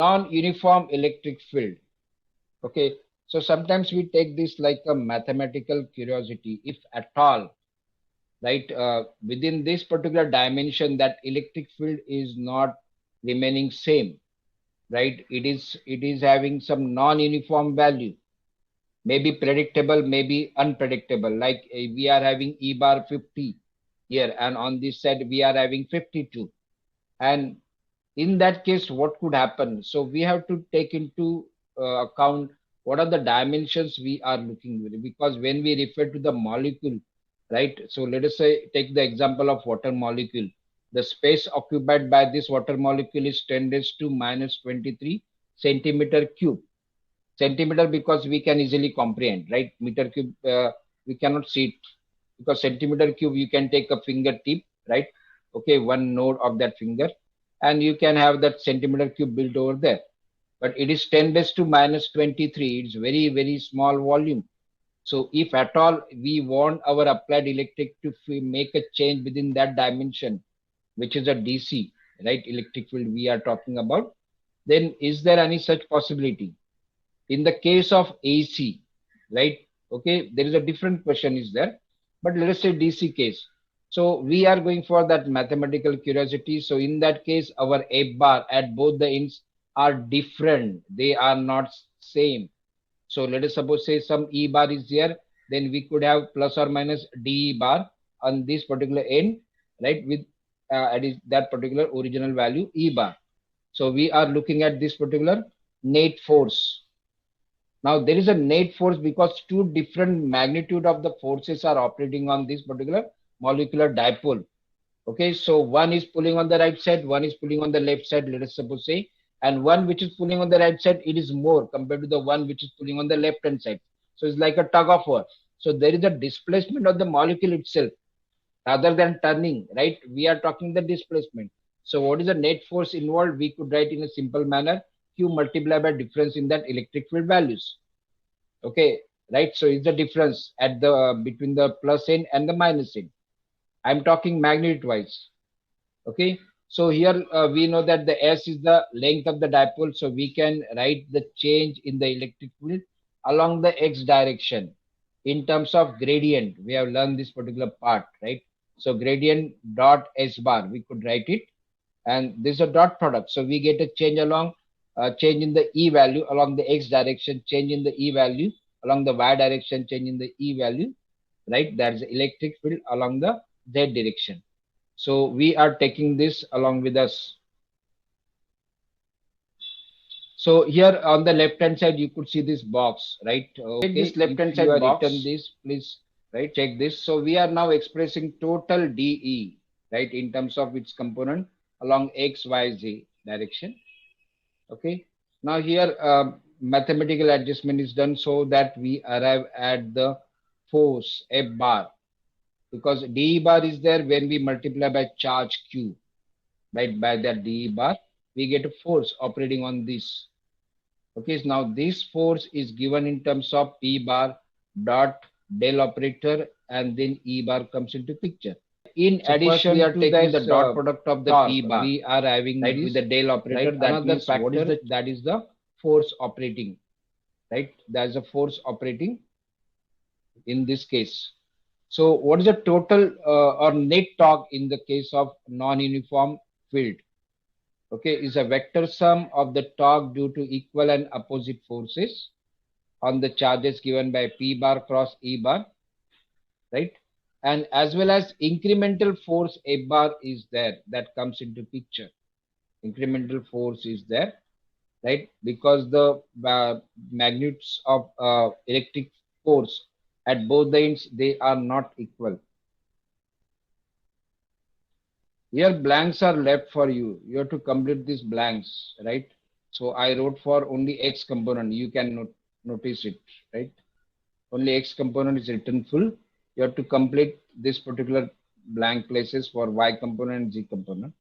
non-uniform electric field. Okay, so sometimes we take this like a mathematical curiosity, if at all, right? Within this particular dimension, that electric field is not remaining same, right? It is having some non-uniform value, maybe predictable, maybe unpredictable. Like we are having E bar 50 here, and on this side we are having 52. And in that case, what could happen? So we have to take into account what are the dimensions we are looking with, because when we refer to the molecule, right? So let us say take the example of water molecule. The space occupied by this water molecule is 10 raised to minus 23 centimeter cube. Centimeter because we can easily comprehend, right? Meter cube we cannot see it, because centimeter cube you can take a finger tip, right? Okay, one node of that finger, and you can have that centimeter cube built over there. But it is 10 raised to minus 23. It's very, very small volume. So if at all we want our applied electric to make a change within that dimension, which is a DC, right? Electric field we are talking about, then is there any such possibility? In the case of AC, right? Okay, there is a different question is there, but let us say DC case. So we are going for that mathematical curiosity. So in that case, our F bar at both the ends are different. They are not same. So let us suppose say some E bar is there, then we could have plus or minus D bar on this particular end, right? With that particular original value E bar. So we are looking at this particular net force. Now there is a net force because two different magnitude of the forces are operating on this particular molecular dipole. Okay, so one is pulling on the right side, one is pulling on the left side, let us suppose say, and one which is pulling on the right side, it is more compared to the one which is pulling on the left hand side. So it's like a tug of war. So there is a displacement of the molecule itself rather than turning, right? We are talking the displacement. So what is the net force involved? We could write in a simple manner, Q multiplied by difference in that electric field values. Okay, right? So it's the difference at the between the plus end and the minus end. I'm talking magnitude wise. Okay, so here we know that the S is the length of the dipole, so we can write the change in the electric field along the x direction in terms of gradient. We have learned this particular part, right? So gradient dot S bar, we could write it, and this is a dot product. So we get a change along change in the E value along the x direction, change in the E value along the y direction, change in the E value, right? That's the electric field along the z direction. So we are taking this along with us. So here on the left hand side, you could see this box, right? Okay, this left hand side box. Written this, please, right? Check this. So we are now expressing total DE, right, in terms of its component along X, Y, Z direction. Okay. Now here mathematical adjustment is done so that we arrive at the force F bar, because dE bar is there when we multiply by charge Q, right? By that dE bar, we get a force operating on this. Okay, so now this force is given in terms of P bar dot del operator, and then E bar comes into picture. In so addition, we are taking the dot product of the P bar. We are having right with the del operator. Right? That another factor, what is the, that is the force operating, right? That is a force operating in this case. So what is the total or net torque in the case of non-uniform field? Okay, is a vector sum of the torque due to equal and opposite forces on the charges given by P bar cross E bar, right? And as well as incremental force F bar is there, that comes into picture. Incremental force is there, right? Because the magnitudes of electric force at both the ends, they are not equal. Here blanks are left for you. You have to complete these blanks, right? So I wrote for only X component. You can notice it, right? Only X component is written full. You have to complete this particular blank places for Y component and Z component.